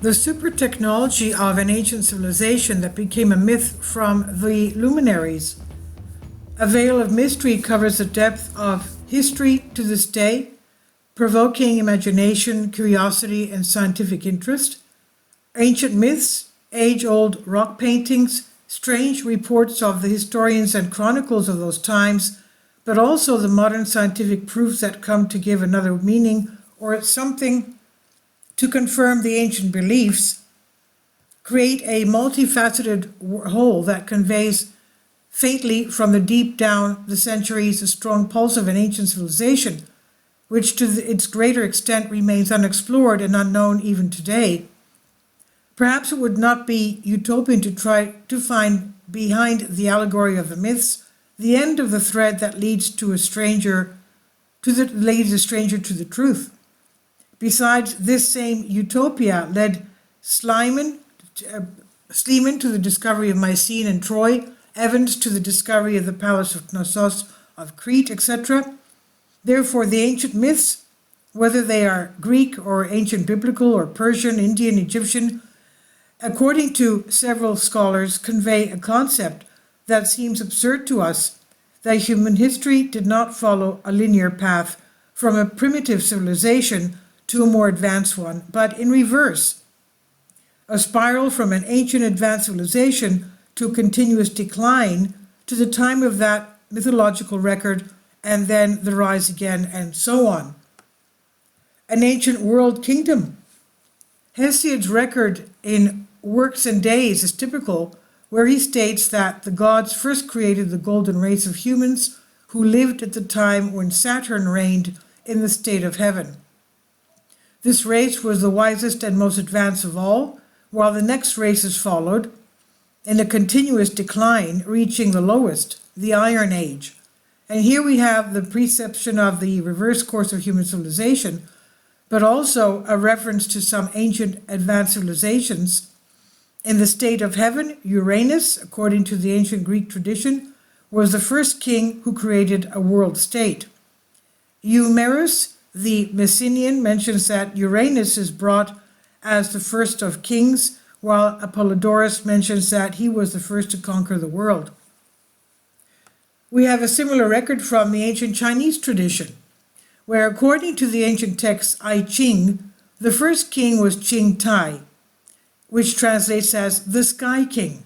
The super technology of an ancient civilization that became a myth from the luminaries. A veil of mystery covers the depth of history to this day, provoking imagination, curiosity, and scientific interest. Ancient myths, age-old rock paintings, strange reports of the historians and chronicles of those times, but also the modern scientific proofs that come to give another meaning or something to confirm the ancient beliefs, create a multifaceted whole that conveys faintly from the deep down the centuries the strong pulse of an ancient civilization, which to its greater extent remains unexplored and unknown even today. Perhaps it would not be utopian to try to find behind the allegory of the myths the end of the thread that leads a stranger to the truth. Besides, this same utopia led Schliemann to the discovery of Mycenae and Troy, Evans to the discovery of the palace of Knossos of Crete, etc. Therefore, the ancient myths, whether they are Greek or ancient biblical or Persian, Indian, Egyptian, according to several scholars, convey a concept that seems absurd to us, that human history did not follow a linear path from a primitive civilization to a more advanced one, but in reverse, a spiral from an ancient advanced civilization to a continuous decline to the time of that mythological record, and then the rise again, and so on. An ancient world kingdom. Hesiod's record in Works and Days is typical, where he states that the gods first created the golden race of humans who lived at the time when Saturn reigned in the state of heaven. This race was the wisest and most advanced of all, while the next races followed in a continuous decline, reaching the lowest, the Iron Age. And here we have the perception of the reverse course of human civilization, but also a reference to some ancient advanced civilizations. In the state of heaven, Uranus, according to the ancient Greek tradition, was the first king who created a world state. Eumerus, the Messenian, mentions that Uranus is brought as the first of kings, while Apollodorus mentions that he was the first to conquer the world. We have a similar record from the ancient Chinese tradition, where according to the ancient text I Ching, the first king was Qing Tai, which translates as the Sky King.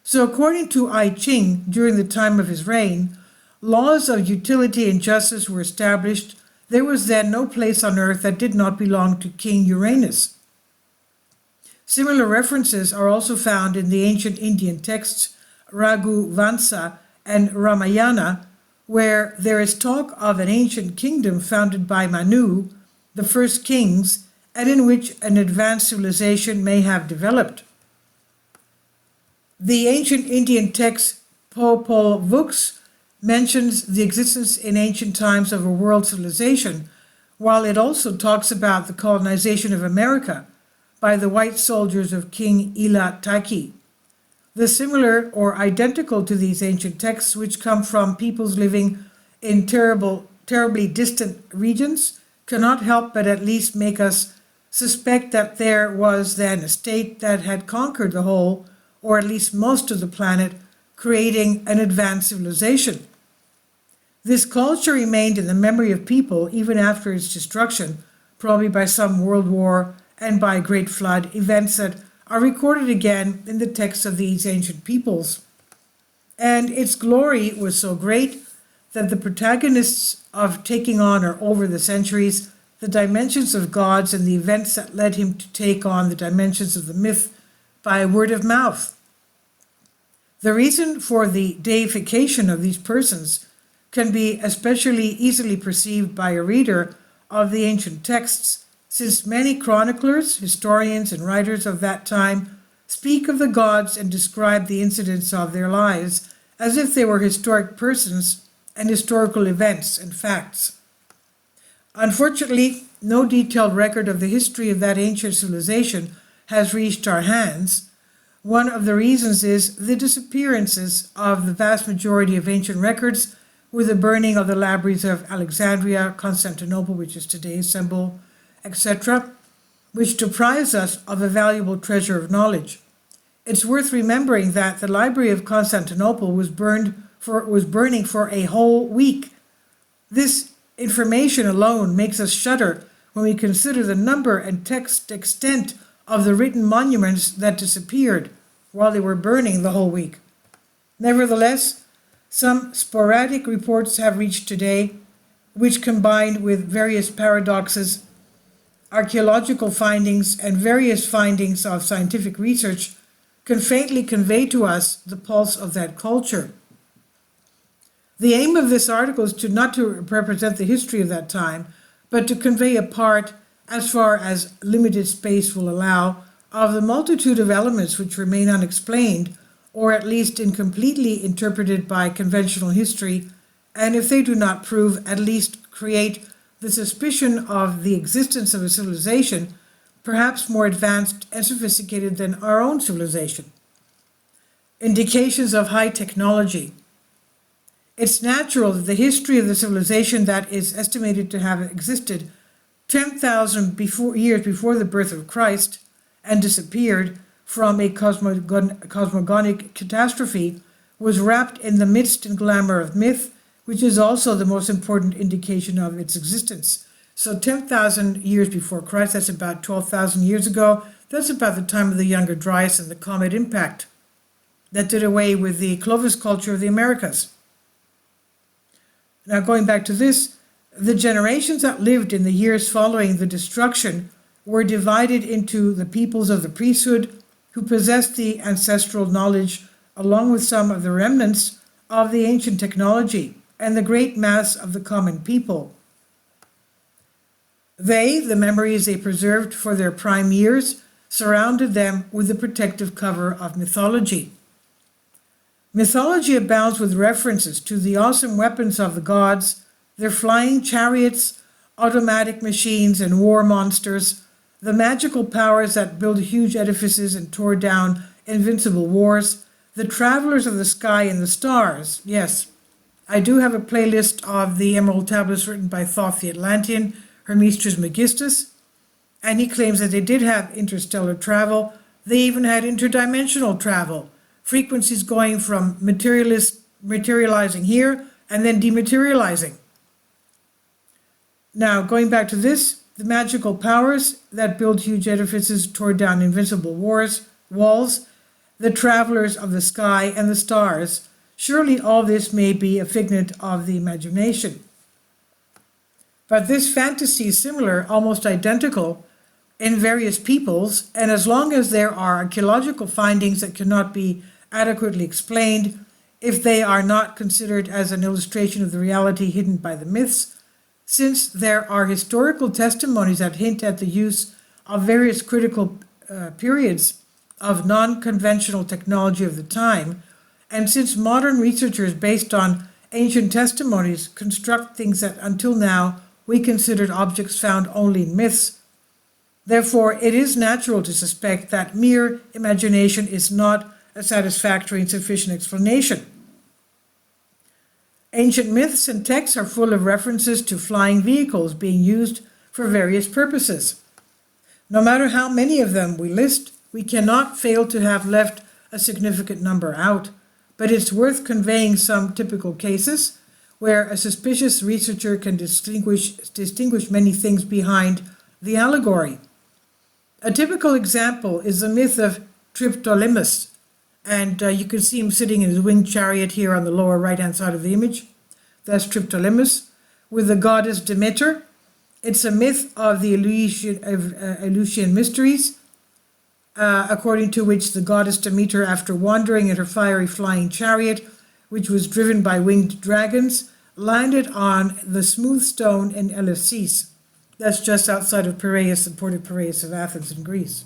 So according to I Ching, during the time of his reign, laws of utility and justice were established. There was then no place on earth that did not belong to King Uranus. Similar references are also found in the ancient Indian texts Raghuvansa and Ramayana, where there is talk of an ancient kingdom founded by Manu, the first kings, and in which an advanced civilization may have developed. The ancient Indian text Popol Vuh mentions the existence in ancient times of a world civilization, while it also talks about the colonization of America by the white soldiers of King Ila Taki. The similar or identical to these ancient texts, which come from peoples living in terribly distant regions, cannot help but at least make us suspect that there was then a state that had conquered the whole, or at least most of the planet, creating an advanced civilization. This culture remained in the memory of people even after its destruction, probably by some world war and by great flood, events that are recorded again in the texts of these ancient peoples. And its glory was so great that the protagonists of taking on or over the centuries the dimensions of gods and the events that led him to take on the dimensions of the myth by word of mouth. The reason for the deification of these persons can be especially easily perceived by a reader of the ancient texts, since many chroniclers, historians, and writers of that time speak of the gods and describe the incidents of their lives as if they were historic persons and historical events and facts. Unfortunately, no detailed record of the history of that ancient civilization has reached our hands. One of the reasons is the disappearances of the vast majority of ancient records, with the burning of the libraries of Alexandria, Constantinople, which is today Istanbul, etc. which deprives us of a valuable treasure of knowledge. It's worth remembering that the Library of Constantinople was burning for a whole week. This information alone makes us shudder when we consider the number and extent of the written monuments that disappeared while they were burning the whole week. Nevertheless, some sporadic reports have reached today, which, combined with various paradoxes, archaeological findings, and various findings of scientific research, can faintly convey to us the pulse of that culture. The aim of this article is not to represent the history of that time, but to convey a part, as far as limited space will allow, of the multitude of elements which remain unexplained, or at least incompletely interpreted by conventional history, and if they do not prove, at least create the suspicion of the existence of a civilization perhaps more advanced and sophisticated than our own civilization. Indications of high technology. It's natural that the history of the civilization that is estimated to have existed 10,000 years before the birth of Christ and disappeared from a cosmogonic catastrophe was wrapped in the mist and glamour of myth, which is also the most important indication of its existence. So 10,000 years before Christ, that's about 12,000 years ago, that's about the time of the Younger Dryas and the comet impact that did away with the Clovis culture of the Americas. Now, going back to this, the generations that lived in the years following the destruction were divided into the peoples of the priesthood, who possessed the ancestral knowledge along with some of the remnants of the ancient technology, and the great mass of the common people. The memories they preserved for their prime years, surrounded them with the protective cover of mythology. Mythology abounds with references to the awesome weapons of the gods, their flying chariots, automatic machines, and war monsters, the magical powers that built huge edifices and tore down invincible wars, the travelers of the sky and the stars. Yes, I do have a playlist of the Emerald Tablets written by Thoth the Atlantean, Hermes Trismegistus, and he claims that they did have interstellar travel. They even had interdimensional travel, frequencies going from materializing here and then dematerializing. Now, going back to this, the magical powers that built huge edifices, tore down invincible walls, the travelers of the sky and the stars. Surely all this may be a figment of the imagination. But this fantasy is similar, almost identical, in various peoples, and as long as there are archaeological findings that cannot be adequately explained, if they are not considered as an illustration of the reality hidden by the myths, since there are historical testimonies that hint at the use of various critical periods of non-conventional technology of the time, and since modern researchers based on ancient testimonies construct things that until now we considered objects found only in myths, therefore it is natural to suspect that mere imagination is not a satisfactory and sufficient explanation. Ancient myths and texts are full of references to flying vehicles being used for various purposes. No matter how many of them we list, we cannot fail to have left a significant number out, but it's worth conveying some typical cases where a suspicious researcher can distinguish many things behind the allegory. A typical example is the myth of Triptolemus, and you can see him sitting in his winged chariot here on the lower right-hand side of the image. That's Triptolemus, with the goddess Demeter. It's a myth of the Eleusinian mysteries, according to which the goddess Demeter, after wandering in her fiery flying chariot, which was driven by winged dragons, landed on the smooth stone in Eleusis. That's just outside of Piraeus, the port of Piraeus of Athens in Greece.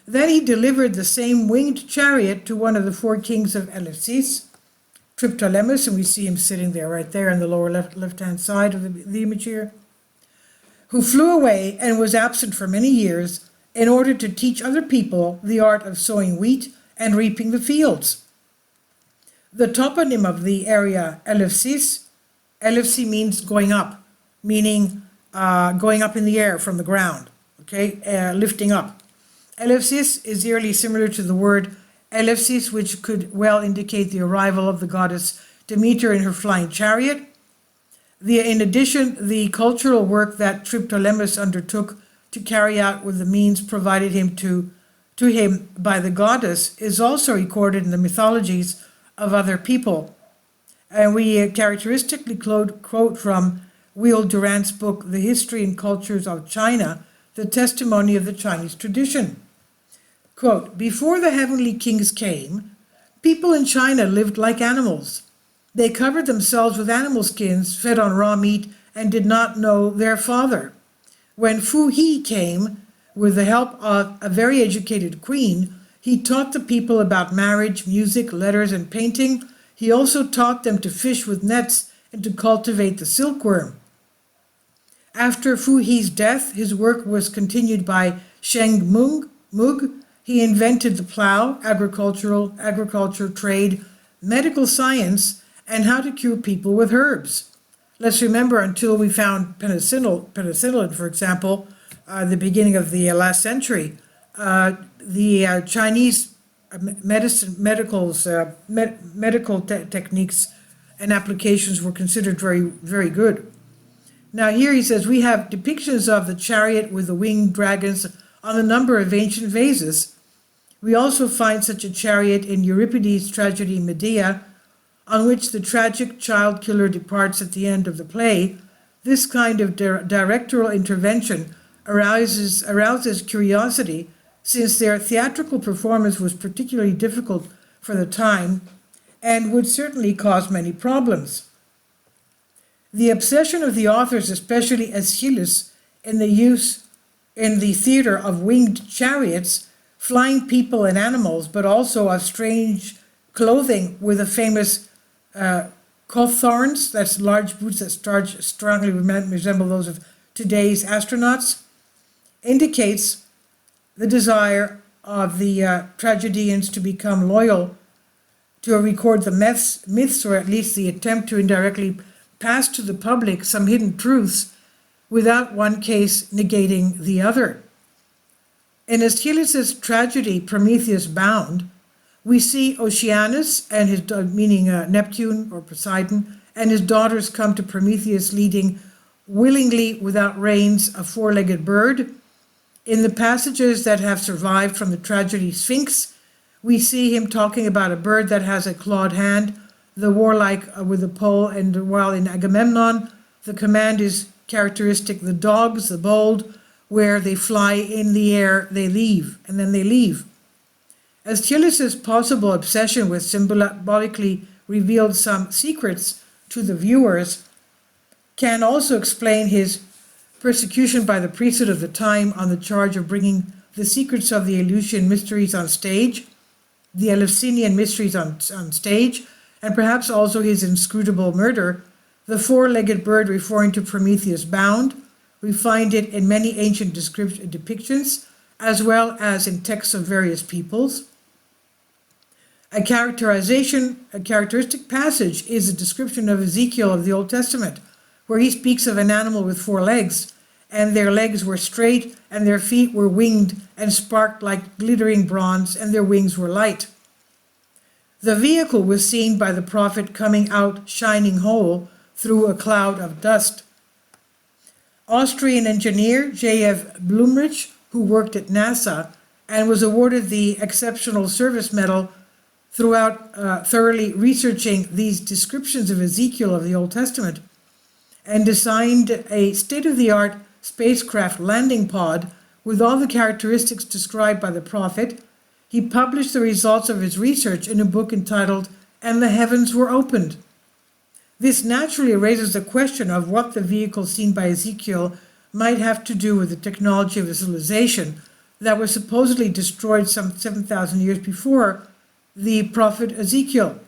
Then he delivered the same winged chariot to one of the four kings of Eleusis, Triptolemus, and we see him sitting there right there on the lower left-hand side of the image here, who flew away and was absent for many years in order to teach other people the art of sowing wheat and reaping the fields. The toponym of the area Eleusis means going up, meaning going up in the air from the ground. okay, lifting up. Elefsis is eerily similar to the word Elefsis, which could well indicate the arrival of the goddess Demeter in her flying chariot. In addition, the cultural work that Triptolemus undertook to carry out with the means provided to him by the goddess is also recorded in the mythologies of other people. And we characteristically quote from Will Durant's book, The History and Cultures of China, the testimony of the Chinese tradition. Quote, before the heavenly kings came, people in China lived like animals. They covered themselves with animal skins, fed on raw meat, and did not know their father. When Fu He came, with the help of a very educated queen, he taught the people about marriage, music, letters, and painting. He also taught them to fish with nets and to cultivate the silkworm. After Fu He's death, his work was continued by Sheng Mug. He invented the plow, agriculture, trade, medical science, and how to cure people with herbs. Let's remember, until we found penicillin, for example, the beginning of the last century, the Chinese medical techniques and applications were considered very, very good. Now here he says, we have depictions of the chariot with the winged dragons on a number of ancient vases. We also find such a chariot in Euripides' tragedy Medea, on which the tragic child killer departs at the end of the play. This kind of directorial intervention arouses curiosity, since their theatrical performance was particularly difficult for the time and would certainly cause many problems. The obsession of the authors, especially Aeschylus, in the use in the theater of winged chariots, flying people and animals, but also of strange clothing with the famous cothorns, that's large boots that strongly resemble those of today's astronauts, indicates the desire of the tragedians to become loyal, to record the myths, or at least the attempt to indirectly pass to the public some hidden truths without one case negating the other. In Aeschylus' tragedy Prometheus Bound, we see Oceanus and his, meaning Neptune or Poseidon, and his daughters come to Prometheus leading willingly without reins a four-legged bird. In the passages that have survived from the tragedy Sphinx, we see him talking about a bird that has a clawed hand, the warlike with a pole, and while in Agamemnon, the command is characteristic, the dogs, the bold, where they fly in the air, they leave, and then they leave. Aeschylus' possible obsession with symbolically revealed some secrets to the viewers can also explain his persecution by the priesthood of the time on the charge of bringing the secrets of the Eleusinian mysteries on stage, the Eleusinian mysteries on stage, and perhaps also his inscrutable murder, the four-legged bird referring to Prometheus Bound. We find it in many ancient depictions, as well as in texts of various peoples. A characteristic passage is a description of Ezekiel of the Old Testament, where he speaks of an animal with four legs, and their legs were straight, and their feet were winged and sparked like glittering bronze, and their wings were light. The vehicle was seen by the prophet coming out shining whole through a cloud of dust. Austrian engineer J.F. Blumrich, who worked at NASA and was awarded the Exceptional Service Medal throughout thoroughly researching these descriptions of Ezekiel of the Old Testament, and designed a state-of-the-art spacecraft landing pod with all the characteristics described by the prophet. He published the results of his research in a book entitled "And the Heavens Were Opened." This naturally raises the question of what the vehicle seen by Ezekiel might have to do with the technology of a civilization that was supposedly destroyed some 7,000 years before the prophet Ezekiel.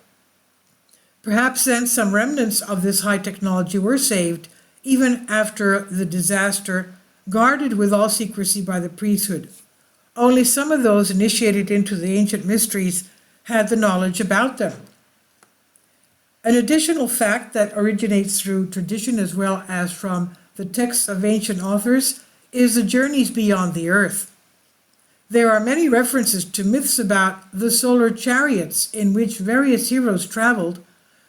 Perhaps then some remnants of this high technology were saved even after the disaster, guarded with all secrecy by the priesthood. Only some of those initiated into the ancient mysteries had the knowledge about them. An additional fact that originates through tradition as well as from the texts of ancient authors is the journeys beyond the earth. There are many references to myths about the solar chariots in which various heroes traveled,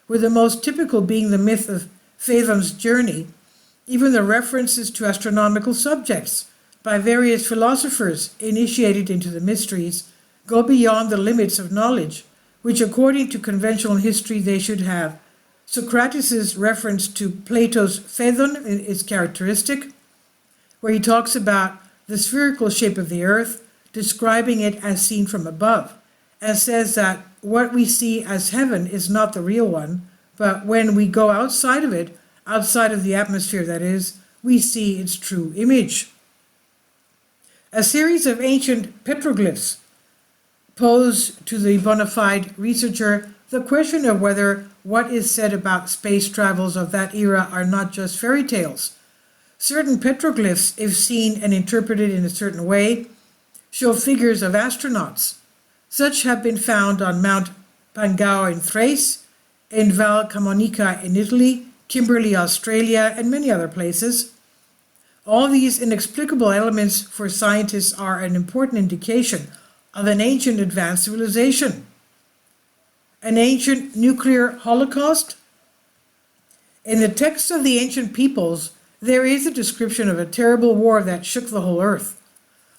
with the most typical being the myth of Phaethon's journey. Even the references to astronomical subjects by various philosophers initiated into the mysteries go beyond the limits of knowledge, which according to conventional history they should have. Socrates' reference to Plato's Phaethon is characteristic, where he talks about the spherical shape of the earth, describing it as seen from above, and says that what we see as heaven is not the real one, but when we go outside of it, outside of the atmosphere that is, we see its true image. A series of ancient petroglyphs pose to the bona fide researcher the question of whether what is said about space travels of that era are not just fairy tales. Certain petroglyphs, if seen and interpreted in a certain way, show figures of astronauts. Such have been found on Mount Pangao in Thrace, in Val Camonica in Italy, Kimberley, Australia, and many other places. All these inexplicable elements for scientists are an important indication of an ancient advanced civilization. An ancient nuclear holocaust? In the texts of the ancient peoples, there is a description of a terrible war that shook the whole earth.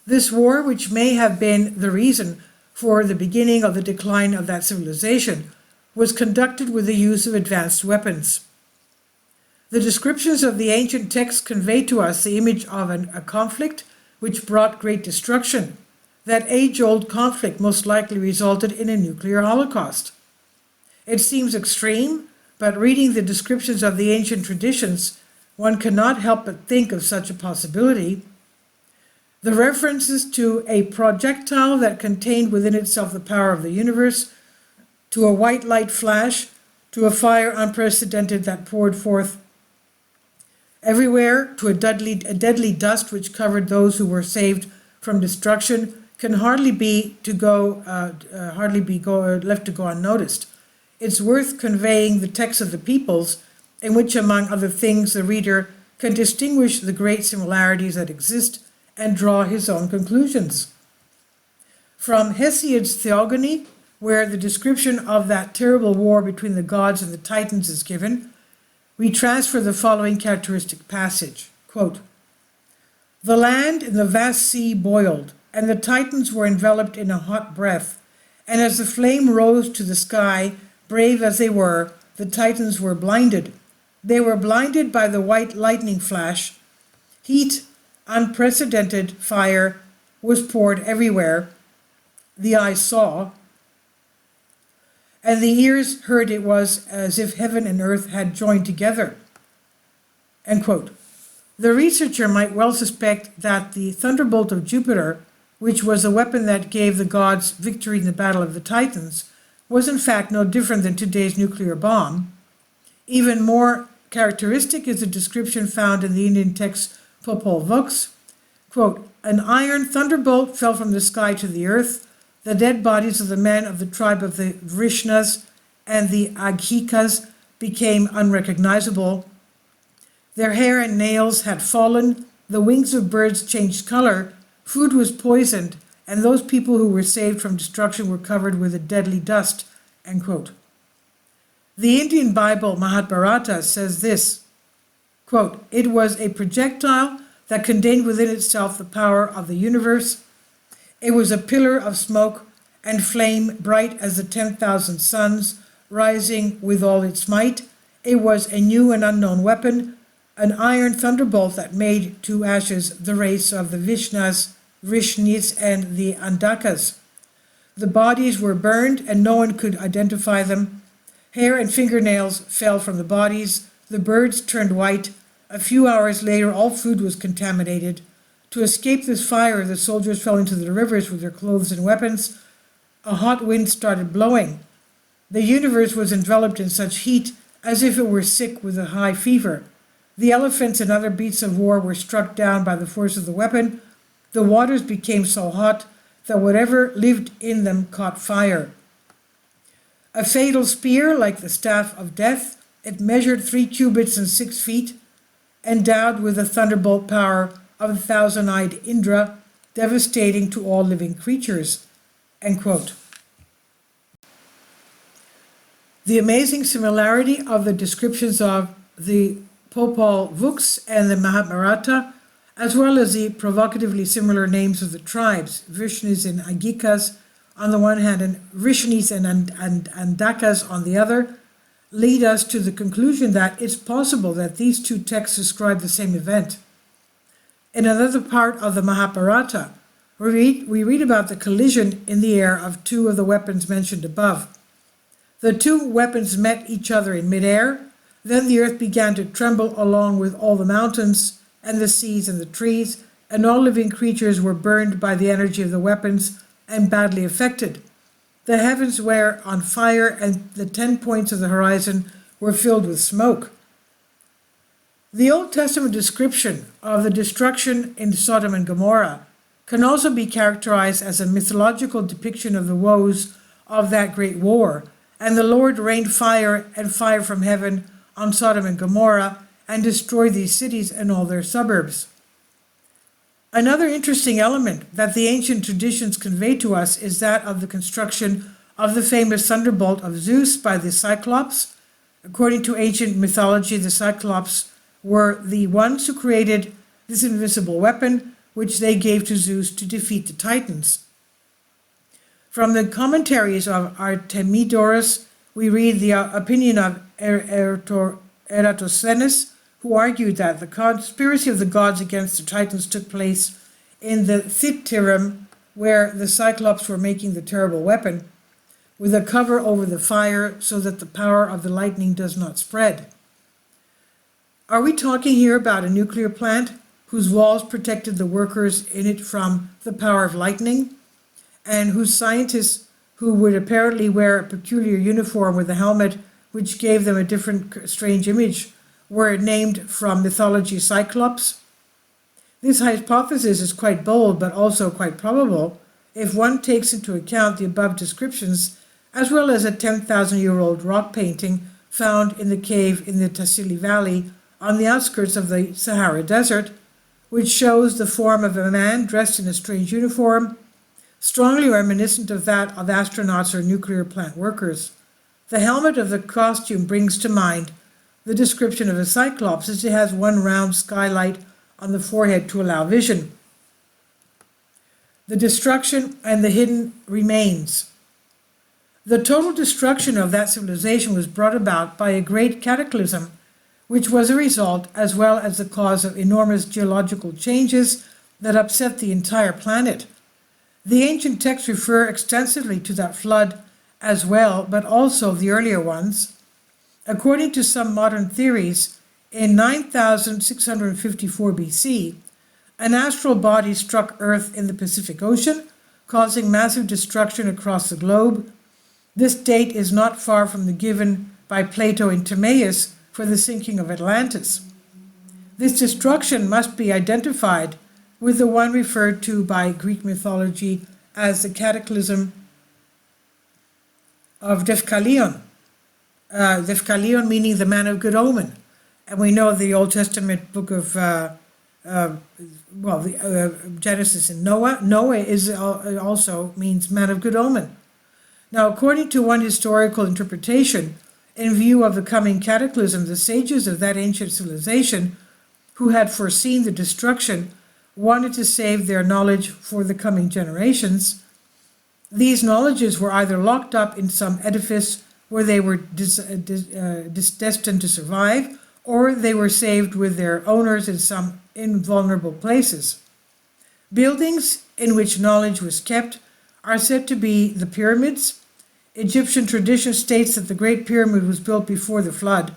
This war, which may have been the reason for the beginning of the decline of that civilization, was conducted with the use of advanced weapons. The descriptions of the ancient texts convey to us the image of a conflict which brought great destruction. That age-old conflict most likely resulted in a nuclear holocaust. It seems extreme, but reading the descriptions of the ancient traditions, one cannot help but think of such a possibility. The references to a projectile that contained within itself the power of the universe, to a white light flash, to a fire unprecedented that poured forth everywhere, to a deadly dust which covered those who were saved from destruction, can hardly be left to go unnoticed. It's worth conveying the text of the peoples, in which, among other things, the reader can distinguish the great similarities that exist and draw his own conclusions. From Hesiod's Theogony, where the description of that terrible war between the gods and the Titans is given, we transfer the following characteristic passage. Quote, "The land in the vast sea boiled, and the Titans were enveloped in a hot breath, and as the flame rose to the sky, brave as they were, the Titans were blinded. They were blinded by the white lightning flash. Heat, unprecedented fire was poured everywhere. The eye saw, and the ears heard. It was as if heaven and earth had joined together." End quote. The researcher might well suspect that the thunderbolt of Jupiter, which was the weapon that gave the gods victory in the Battle of the Titans, was in fact no different than today's nuclear bomb. Even more characteristic is the description found in the Indian text Popol Vuh. Quote, "An iron thunderbolt fell from the sky to the earth. The dead bodies of the men of the tribe of the Vrishnas and the Aghikas became unrecognizable. Their hair and nails had fallen, the wings of birds changed color, food was poisoned, and those people who were saved from destruction were covered with a deadly dust." End quote. The Indian Bible Mahabharata says this, quote, "It was a projectile that contained within itself the power of the universe. It was a pillar of smoke and flame bright as the 10,000 suns, rising with all its might. It was a new and unknown weapon, an iron thunderbolt that made to ashes the race of the Vrishnis, and the Andakas. The bodies were burned and no one could identify them. Hair and fingernails fell from the bodies. The birds turned white. A few hours later, all food was contaminated. To escape this fire, the soldiers fell into the rivers with their clothes and weapons. A hot wind started blowing. The universe was enveloped in such heat as if it were sick with a high fever. The elephants and other beasts of war were struck down by the force of the weapon. The waters became so hot that whatever lived in them caught fire. A fatal spear, like the staff of death, it measured 3 cubits and 6 feet, endowed with the thunderbolt power of the thousand-eyed Indra, devastating to all living creatures." End quote. The amazing similarity of the descriptions of the Popol Vuh and the Mahabharata, as well as the provocatively similar names of the tribes, Vrishnis and Agikas on the one hand and Vrishnis and Andakas on the other, lead us to the conclusion that it's possible that these two texts describe the same event. In another part of the Mahabharata, we read about the collision in the air of two of the weapons mentioned above. The two weapons met each other in midair, then the earth began to tremble along with all the mountains and the seas and the trees, and all living creatures were burned by the energy of the weapons and badly affected. The heavens were on fire and the 10 points of the horizon were filled with smoke. The Old Testament description of the destruction in Sodom and Gomorrah can also be characterized as a mythological depiction of the woes of that great war, and the Lord rained fire and fire from heaven on Sodom and Gomorrah and destroyed these cities and all their suburbs. Another interesting element that the ancient traditions convey to us is that of the construction of the famous thunderbolt of Zeus by the Cyclops. According to ancient mythology, the Cyclops were the ones who created this invincible weapon, which they gave to Zeus to defeat the Titans. From the commentaries of Artemidorus, we read the opinion of Eratosthenes, who argued that the conspiracy of the gods against the Titans took place in the Thytirum, where the Cyclops were making the terrible weapon, with a cover over the fire so that the power of the lightning does not spread. Are we talking here about a nuclear plant whose walls protected the workers in it from the power of lightning, and whose scientists, who would apparently wear a peculiar uniform with a helmet which gave them a different strange image, were named from mythology Cyclops? This hypothesis is quite bold but also quite probable if one takes into account the above descriptions, as well as a 10,000-year-old rock painting found in the cave in the Tassili Valley on the outskirts of the Sahara Desert, which shows the form of a man dressed in a strange uniform, strongly reminiscent of that of astronauts or nuclear plant workers. The helmet of the costume brings to mind the description of a cyclops, as it has one round skylight on the forehead to allow vision. The destruction and the hidden remains. The total destruction of that civilization was brought about by a great cataclysm, which was a result as well as the cause of enormous geological changes that upset the entire planet. The ancient texts refer extensively to that flood as well, but also the earlier ones. According to some modern theories, in 9654 BC, an astral body struck Earth in the Pacific Ocean, causing massive destruction across the globe. This date is not far from the given by Plato in Timaeus for the sinking of Atlantis. This destruction must be identified with the one referred to by Greek mythology as the cataclysm of Deucalion. Deucalion meaning the man of good omen. And we know the Old Testament book of, Genesis and Noah. Noah is also means man of good omen. Now, according to one historical interpretation, in view of the coming cataclysm, the sages of that ancient civilization, who had foreseen the destruction, wanted to save their knowledge for the coming generations. These knowledges were either locked up in some edifice where they were destined to survive, or they were saved with their owners in some invulnerable places. Buildings in which knowledge was kept are said to be the pyramids. Egyptian tradition states that the Great Pyramid was built before the flood.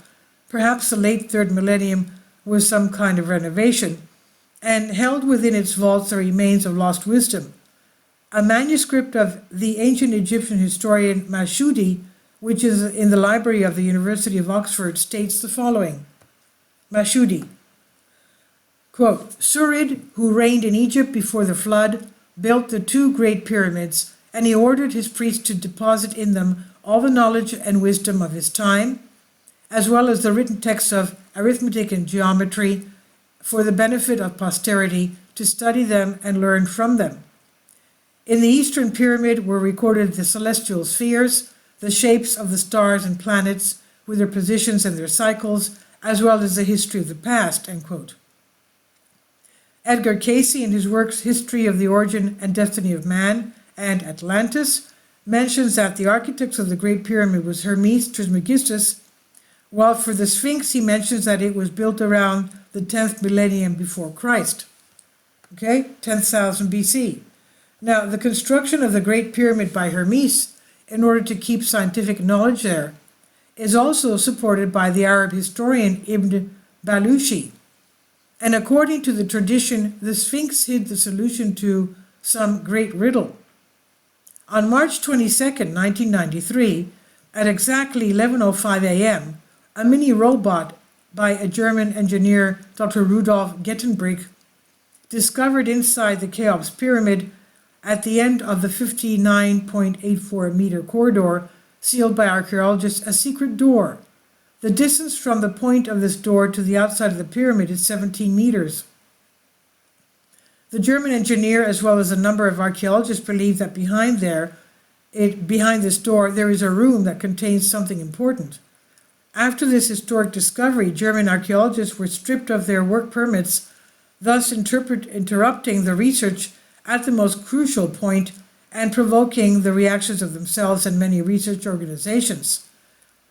Perhaps the late 3rd millennium was some kind of renovation, and held within its vaults the remains of lost wisdom. A manuscript of the ancient Egyptian historian Mashudi, which is in the library of the University of Oxford, states the following. Mashudi, quote, Surid, who reigned in Egypt before the flood, built the 2 great pyramids, and he ordered his priests to deposit in them all the knowledge and wisdom of his time, as well as the written texts of arithmetic and geometry, for the benefit of posterity to study them and learn from them. In the Eastern Pyramid were recorded the celestial spheres, the shapes of the stars and planets with their positions and their cycles, as well as the history of the past, end quote. Edgar Cayce, in his works History of the Origin and Destiny of Man and Atlantis, mentions that the architects of the Great Pyramid was Hermes Trismegistus, while for the Sphinx he mentions that it was built around the 10th millennium before Christ. Okay, 10,000 BC. Now, the construction of the Great Pyramid by Hermes, in order to keep scientific knowledge there, is also supported by the Arab historian Ibn Baluchi. And according to the tradition, the Sphinx hid the solution to some great riddle. On March 22, 1993, at exactly 11:05 a.m., a mini robot by a German engineer, Dr. Rudolf Gettenbrich, discovered inside the Cheops Pyramid, at the end of the 59.84 meter corridor, sealed by archaeologists, a secret door. The distance from the point of this door to the outside of the pyramid is 17 meters. The German engineer, as well as a number of archaeologists, believe that behind this door, there is a room that contains something important. After this historic discovery, German archaeologists were stripped of their work permits, thus interrupting the research at the most crucial point and provoking the reactions of themselves and many research organizations.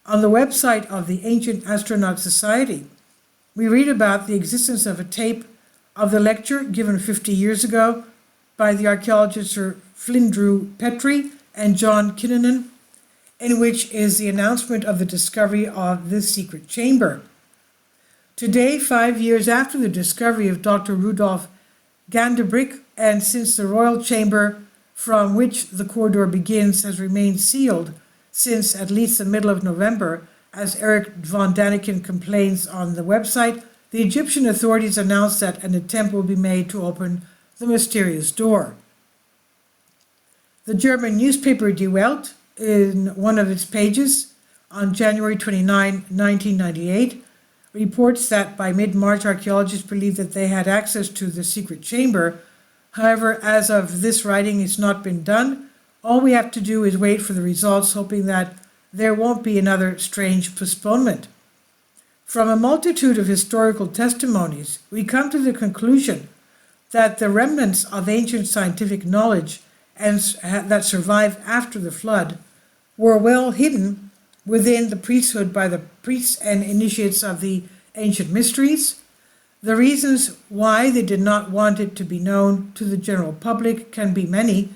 On the website of the Ancient Astronaut Society, we read about the existence of a tape of the lecture given 50 years ago by the archaeologists Sir Flindrew Petrie and John Kinnunen, in which is the announcement of the discovery of this secret chamber. Today, 5 years after the discovery of Dr. Rudolf Gandebrich, and since the royal chamber from which the corridor begins has remained sealed since at least the middle of November, as Eric von Daniken complains on the website, the Egyptian authorities announced that an attempt will be made to open the mysterious door. The German newspaper Die Welt, in one of its pages on January 29, 1998, reports that by mid-March archaeologists believed that they had access to the secret chamber. However, as of this writing, it's not been done. All we have to do is wait for the results, hoping that there won't be another strange postponement. From a multitude of historical testimonies, we come to the conclusion that the remnants of ancient scientific knowledge that survived after the flood were well hidden within the priesthood by the priests and initiates of the ancient mysteries. The reasons why they did not want it to be known to the general public can be many,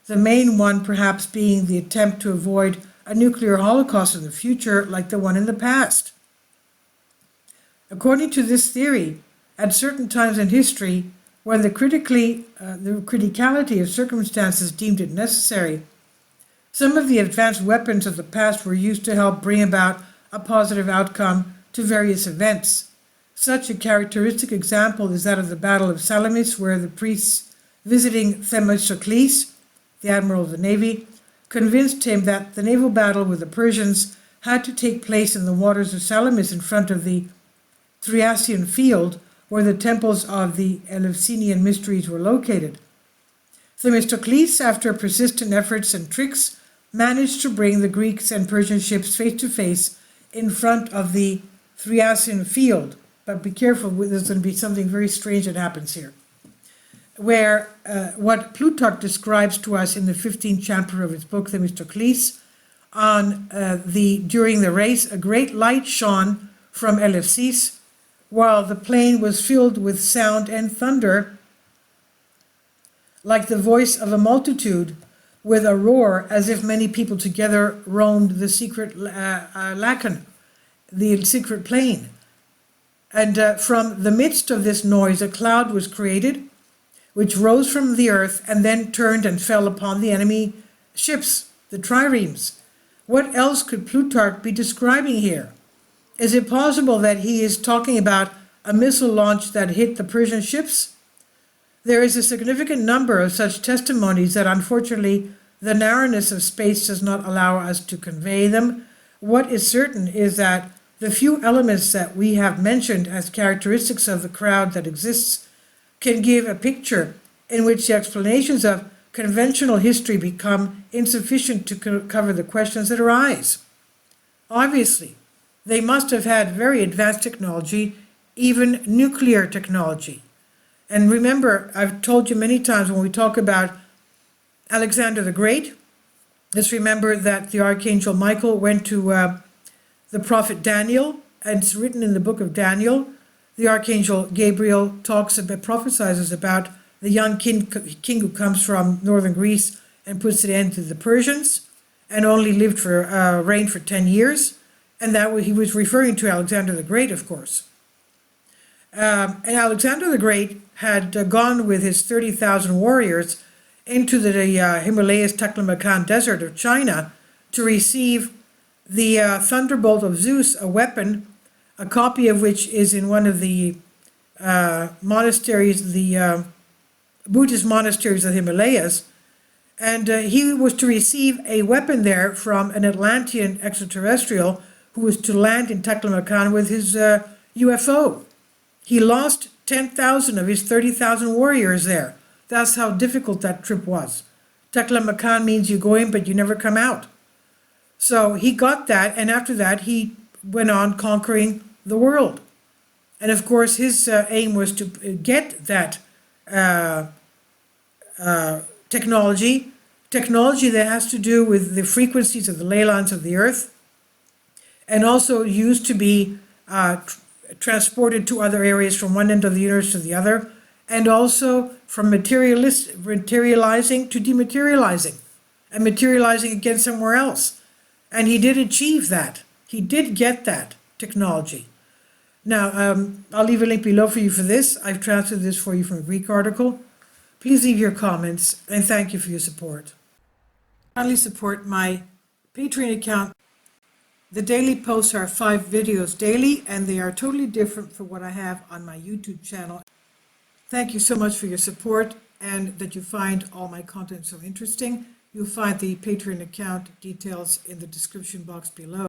the main one perhaps being the attempt to avoid a nuclear holocaust in the future like the one in the past. According to this theory, at certain times in history, when the criticality of circumstances deemed it necessary, some of the advanced weapons of the past were used to help bring about a positive outcome to various events. Such a characteristic example is that of the Battle of Salamis, where the priests visiting Themistocles, the admiral of the navy, convinced him that the naval battle with the Persians had to take place in the waters of Salamis in front of the Thriasian field, where the temples of the Eleusinian mysteries were located. Themistocles, after persistent efforts and tricks, managed to bring the Greeks and Persian ships face to face in front of the Thriasian field. But be careful, there's going to be something very strange that happens here. Where what Plutarch describes to us in the 15th chapter of his book, Themistocles, during the race, a great light shone from Eleusis, while the plain was filled with sound and thunder, like the voice of a multitude, with a roar, as if many people together roamed the secret Lacan, the secret plain. And from the midst of this noise, a cloud was created, which rose from the earth and then turned and fell upon the enemy ships, the triremes. What else could Plutarch be describing here? Is it possible that he is talking about a missile launch that hit the Persian ships? There is a significant number of such testimonies that unfortunately the narrowness of space does not allow us to convey them. What is certain is that the few elements that we have mentioned as characteristics of the crowd that exists can give a picture in which the explanations of conventional history become insufficient to cover the questions that arise. Obviously, they must have had very advanced technology, even nuclear technology. And remember, I've told you many times when we talk about Alexander the Great, let's remember that the Archangel Michael went to the prophet Daniel, and it's written in the book of Daniel. The Archangel Gabriel prophesies about the young king who comes from northern Greece and puts an end to the Persians, and only reigned for 10 years. And he was referring to Alexander the Great, of course. And Alexander the Great had gone with his 30,000 warriors into the Himalayas Taklamakan desert of China to receive the thunderbolt of Zeus, a weapon, a copy of which is in one of the monasteries, the Buddhist monasteries of the Himalayas. And he was to receive a weapon there from an Atlantean extraterrestrial who was to land in Taklamakan with his UFO. He lost 10,000 of his 30,000 warriors there. That's how difficult that trip was. Taklamakan means you go in, but you never come out. So he got that, and after that, he went on conquering the world. And of course, his aim was to get that technology that has to do with the frequencies of the ley lines of the earth, and also used to be transported to other areas from one end of the universe to the other, and also from materializing to dematerializing, and materializing again somewhere else. And he did achieve that. He did get that technology. Now, I'll leave a link below for you for this. I've translated this for you from a Greek article. Please leave your comments, and thank you for your support. Kindly support my Patreon account. The daily posts are 5 videos daily, and they are totally different from what I have on my YouTube channel. Thank you so much for your support, and that you find all my content so interesting. You'll find the Patreon account details in the description box below.